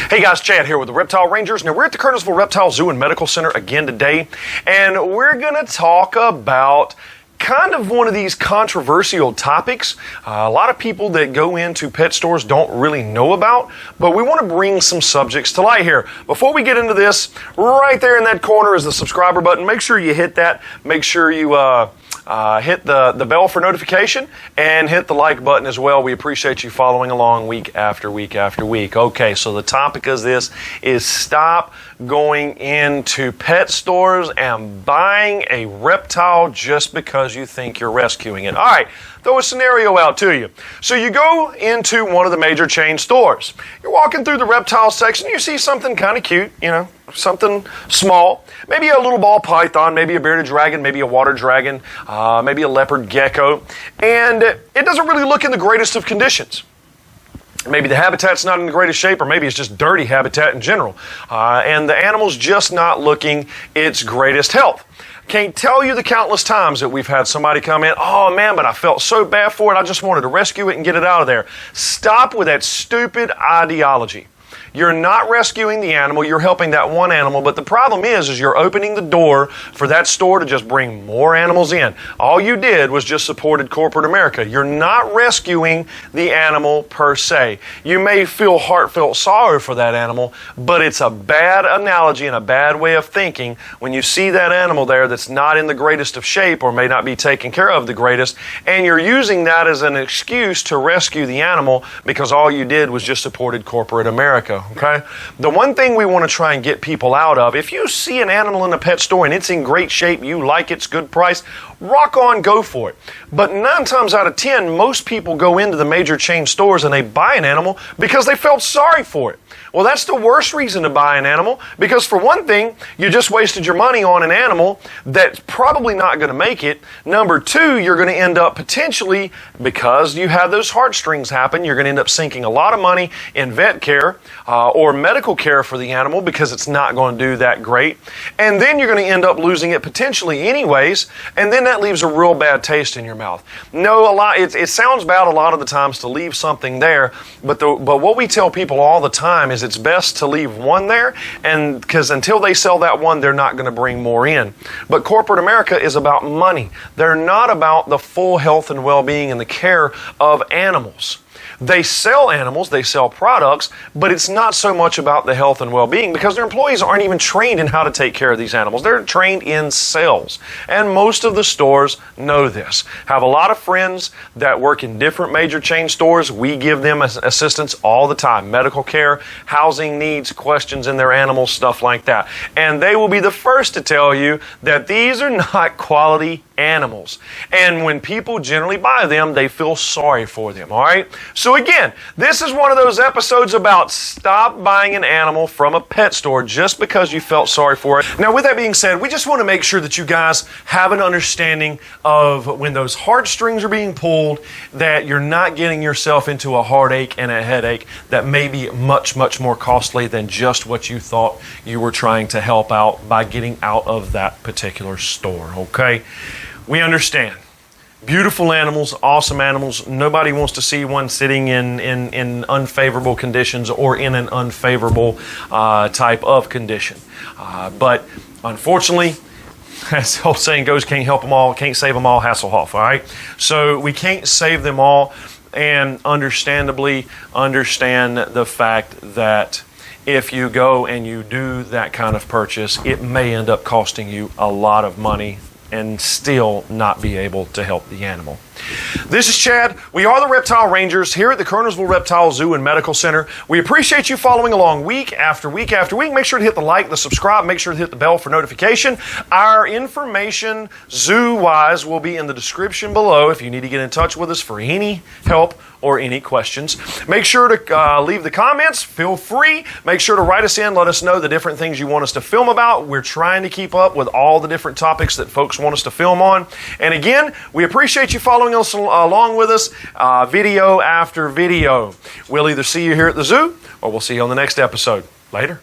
Hey guys, Chad here with the Reptile Rangers. Now we're at the Kernersville Reptile Zoo and Medical Center again today, and we're going to talk about kind of one of these controversial topics a lot of people that go into pet stores don't really know about, but we want to bring some subjects to light here. Before we get into this, right there in that corner is the subscriber button. Make sure you hit that. Make sure you hit the bell for notification and hit the like button as well. We appreciate you following along week after week after week. Okay, so the topic of this is stop going into pet stores and buying a reptile just because you think you're rescuing it. All right, throw a scenario out to you. So you go into one of the major chain stores. You're walking through the reptile section, you see something kind of cute, you know, something small, maybe a little ball python, maybe a bearded dragon, maybe a water dragon, maybe a leopard gecko, and it doesn't really look in the greatest of conditions. Maybe the habitat's not in the greatest shape, or maybe it's just dirty habitat in general, and the animal's just not looking its greatest health. Can't tell you the countless times that we've had somebody come in, oh man, but I felt so bad for it, I just wanted to rescue it and get it out of there. Stop with that stupid ideology. You're not rescuing the animal, you're helping that one animal, but the problem is you're opening the door for that store to just bring more animals in. All you did was just supported corporate America. You're not rescuing the animal per se. You may feel heartfelt sorrow for that animal, but it's a bad analogy and a bad way of thinking when you see that animal there that's not in the greatest of shape or may not be taken care of the greatest, and you're using that as an excuse to rescue the animal because all you did was just supported corporate America. Okay? The one thing we want to try and get people out of, if you see an animal in a pet store and it's in great shape, you like it's good price, rock on, go for it. But 9 times out of 10, most people go into the major chain stores and they buy an animal because they felt sorry for it. Well, that's the worst reason to buy an animal, because for one thing, you just wasted your money on an animal that's probably not going to make it. Number 2, you're going to end up potentially, because you have those heartstrings happen, you're going to end up sinking a lot of money in vet care or medical care for the animal because it's not going to do that great. And then you're going to end up losing it potentially anyways, and then that leaves a real bad taste in your mouth. No, it sounds bad a lot of the times to leave something there, but what we tell people all the time is it's best to leave one there, and because until they sell that one, they're not going to bring more in. But corporate America is about money. They're not about the full health and well-being and the care of animals. They sell animals, they sell products, but it's not so much about the health and well-being because their employees aren't even trained in how to take care of these animals. They're trained in sales. And most of the stores know this. Have a lot of friends that work in different major chain stores. We give them assistance all the time. Medical care, housing needs, questions in their animals, stuff like that. And they will be the first to tell you that these are not quality animals. And when people generally buy them, they feel sorry for them, all right? So again, this is one of those episodes about stop buying an animal from a pet store just because you felt sorry for it. Now, with that being said, we just want to make sure that you guys have an understanding of when those heartstrings are being pulled, that you're not getting yourself into a heartache and a headache that may be much, much more costly than just what you thought you were trying to help out by getting out of that particular store, okay? We understand. Beautiful animals, awesome animals. Nobody wants to see one sitting in unfavorable conditions or in an unfavorable type of condition. But unfortunately, as the old saying goes, can't help them all, can't save them all, Hasselhoff, all right? So we can't save them all, and understandably understand the fact that if you go and you do that kind of purchase, it may end up costing you a lot of money and still not be able to help the animal. This is Chad. We are the Reptile Rangers here at the Kernersville Reptile Zoo and Medical Center. We appreciate you following along week after week after week. Make sure to hit the like, the subscribe, make sure to hit the bell for notification. Our information, zoo-wise, will be in the description below if you need to get in touch with us for any help or any questions. Make sure to leave the comments. Feel free. Make sure to write us in. Let us know the different things you want us to film about. We're trying to keep up with all the different topics that folks want us to film on. And again, we appreciate you following us along with us video after video. We'll either see you here at the zoo or we'll see you on the next episode. Later.